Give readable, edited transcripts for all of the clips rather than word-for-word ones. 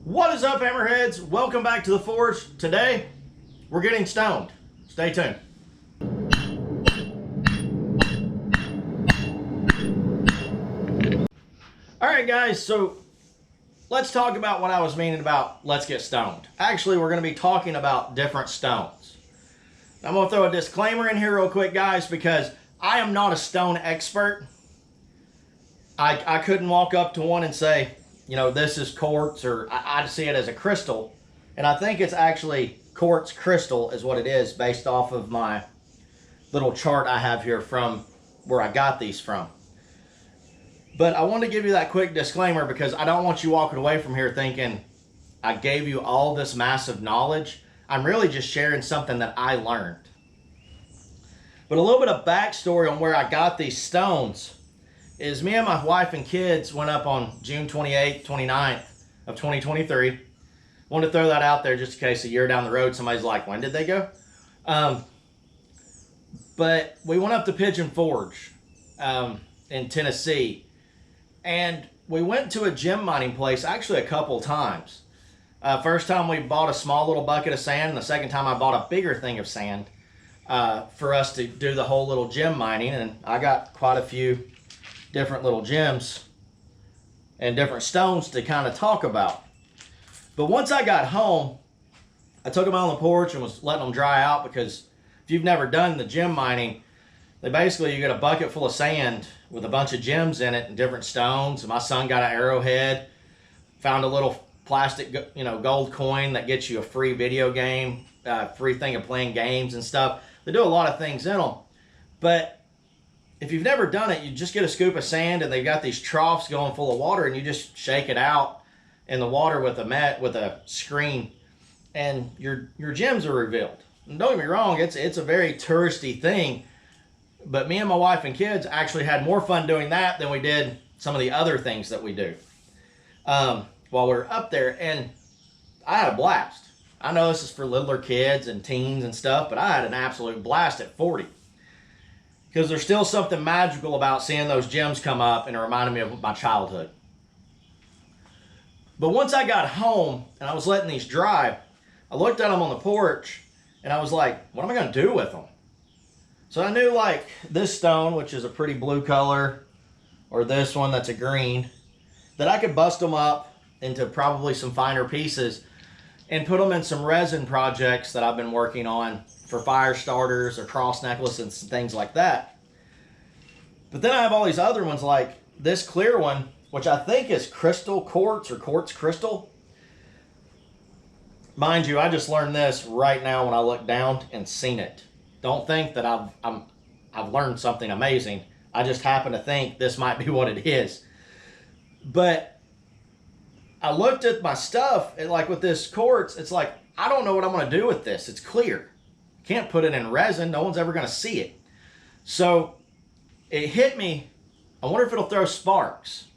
What is up, Hammerheads? Welcome back to the Forge. Today, we're getting stoned. Stay tuned. Alright guys, so let's talk about what I was meaning about let's get stoned. Actually, we're going to be talking about different stones. I'm going to throw a disclaimer in here real quick, guys, because I am not a stone expert. I couldn't walk up to one and say, you know, this is quartz, or I see it as a crystal. And I think it's actually quartz crystal is what it is, based off of my little chart I have here from where I got these from. But I want to give you that quick disclaimer because I don't want you walking away from here thinking I gave you all this massive knowledge. I'm really just sharing something that I learned. But a little bit of backstory on where I got these stones is me and my wife and kids went up on June 28th, 29th of 2023. Wanted to throw that out there just in case a year down the road somebody's like, when did they go? But we went up to Pigeon Forge in Tennessee. And we went to a gem mining place actually a couple times. First time we bought a small little bucket of sand, and the second time I bought a bigger thing of sand for us to do the whole little gem mining. And I got quite a few different little gems and different stones to kind of talk about. But once I got home, I took them out on the porch and was letting them dry out, because if you've never done the gem mining, they basically, you get a bucket full of sand with a bunch of gems in it and different stones. And my son got an arrowhead, found a little plastic, gold coin that gets you a free video game, free thing of playing games and stuff. They do a lot of things in them. But if you've never done it, you just get a scoop of sand and they've got these troughs going full of water, and you just shake it out in the water with a screen, and your gems are revealed. And don't get me wrong, it's a very touristy thing, but me and my wife and kids actually had more fun doing that than we did some of the other things that we do while we were up there. And I had a blast. I know this is for littler kids and teens and stuff, but I had an absolute blast at 40. Because there's still something magical about seeing those gems come up, and it reminded me of my childhood. But once I got home and I was letting these dry, I looked at them on the porch and I was like, what am I going to do with them? So I knew, like, this stone, which is a pretty blue color, or this one that's a green, that I could bust them up into probably some finer pieces and put them in some resin projects that I've been working on for fire starters or cross necklaces and things like that. But then I have all these other ones, like this clear one, which I think is crystal quartz or quartz crystal. Mind you, I just learned this right now when I looked down and seen it. Don't think that I've learned something amazing. I just happen to think this might be what it is. But I looked at my stuff, and like with this quartz, it's like, I don't know what I'm going to do with this. It's clear. Can't put it in resin. No one's ever going to see it. So it hit me. I wonder if it'll throw sparks.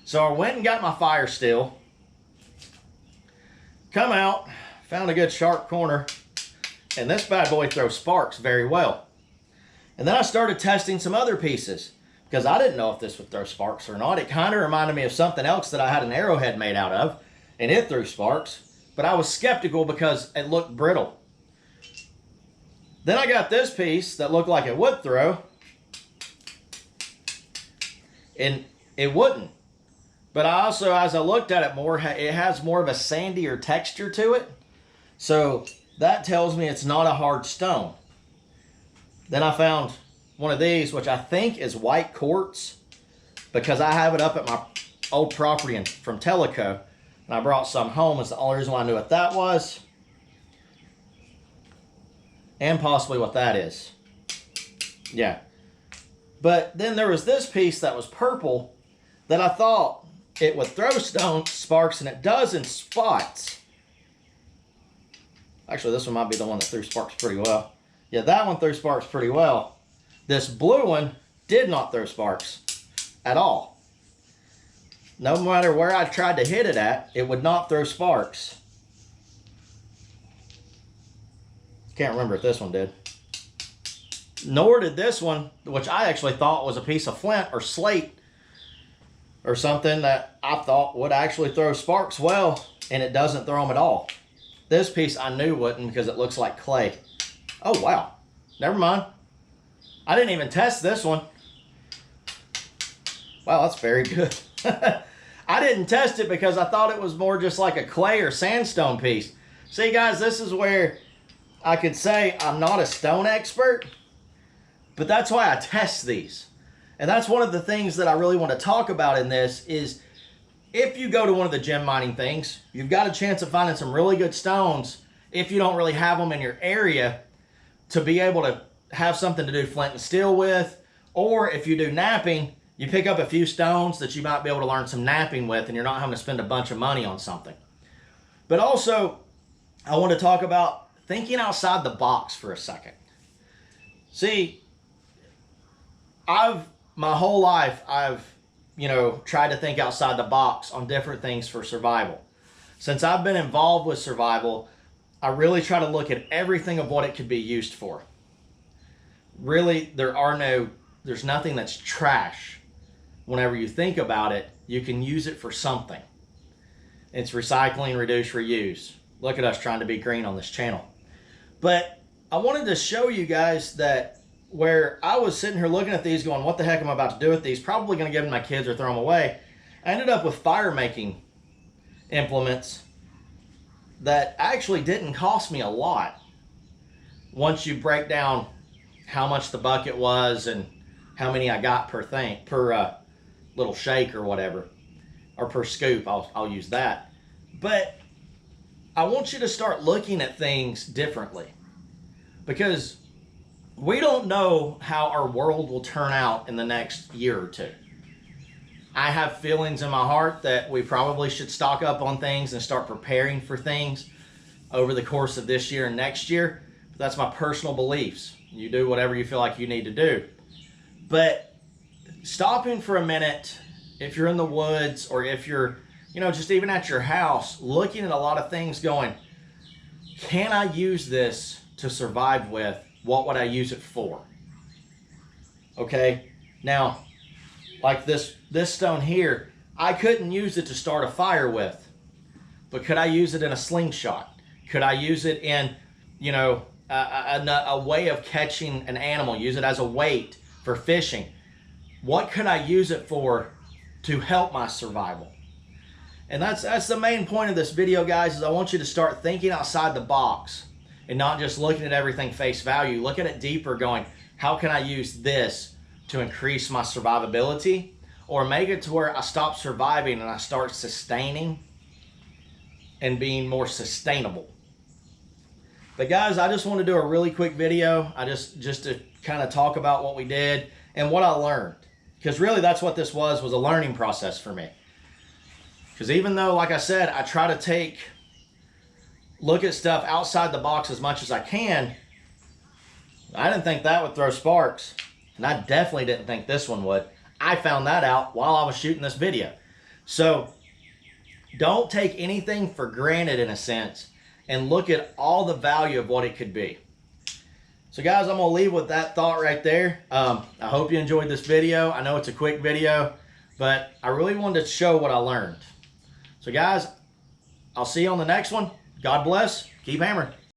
So I went and got my fire steel. Come out, found a good sharp corner, and this bad boy throws sparks very well. And then I started testing some other pieces because I didn't know if this would throw sparks or not. It kind of reminded me of something else that I had an arrowhead made out of, and it threw sparks. But I was skeptical because it looked brittle. Then I got this piece that looked like it would throw, and it wouldn't. But I also, as I looked at it more, it has more of a sandier texture to it. So that tells me it's not a hard stone. Then I found one of these, which I think is white quartz, because I have it up at my old property from Tellico, and I brought some home. It's the only reason why I knew what that was, and possibly what that is. Yeah. But then there was this piece that was purple that I thought it would throw stone sparks, and it does in spots. Actually, this one might be the one that threw sparks pretty well. Yeah, that one threw sparks pretty well. This blue one did not throw sparks at all. No matter where I tried to hit it at, it would not throw sparks. Can't remember if this one did. Nor did this one, which I actually thought was a piece of flint or slate or something that I thought would actually throw sparks well. and it doesn't throw them at all. This piece I knew wouldn't because it looks like clay. Oh, wow. Never mind. I didn't even test this one. Wow, that's very good. I didn't test it because I thought it was more just like a clay or sandstone piece. See, guys, this is where I could say I'm not a stone expert, but that's why I test these. And that's one of the things that I really want to talk about in this is if you go to one of the gem mining things, you've got a chance of finding some really good stones if you don't really have them in your area to be able to have something to do flint and steel with, or if you do knapping, you pick up a few stones that you might be able to learn some knapping with and you're not having to spend a bunch of money on something. But also, I want to talk about thinking outside the box for a second. See, my whole life, I've tried to think outside the box on different things for survival. Since I've been involved with survival, I really try to look at everything of what it could be used for. Really, there's nothing that's trash. Whenever you think about it, you can use it for something. It's recycling, reduce, reuse. Look at us trying to be green on this channel. But I wanted to show you guys that where I was sitting here looking at these going, what the heck am I about to do with these? Probably going to give them to my kids or throw them away. I ended up with fire making implements that actually didn't cost me a lot once you break down how much the bucket was and how many I got per little shake or whatever, or per scoop. I'll use that. But I want you to start looking at things differently, because we don't know how our world will turn out in the next year or two. I have feelings in my heart that we probably should stock up on things and start preparing for things over the course of this year and next year. But that's my personal beliefs. You do whatever you feel like you need to do. But stopping for a minute, if you're in the woods or if you're, just even at your house, looking at a lot of things going, can I use this to survive with? What would I use it for? Okay, now, like this stone here, I couldn't use it to start a fire with, but could I use it in a slingshot? Could I use it in, a way of catching an animal, use it as a weight for fishing? What could I use it for to help my survival? And that's the main point of this video, guys, is I want you to start thinking outside the box and not just looking at everything face value. Look at it deeper going, how can I use this to increase my survivability or make it to where I stop surviving and I start sustaining and being more sustainable? But guys, I just want to do a really quick video. Just to kind of talk about what we did and what I learned. Because really that's what this was a learning process for me. Because even though, like I said, I try to look at stuff outside the box as much as I can, I didn't think that would throw sparks. And I definitely didn't think this one would. I found that out while I was shooting this video. So don't take anything for granted in a sense and look at all the value of what it could be. So guys, I'm going to leave with that thought right there. I hope you enjoyed this video. I know it's a quick video, but I really wanted to show what I learned. So guys, I'll see you on the next one. God bless. Keep hammering.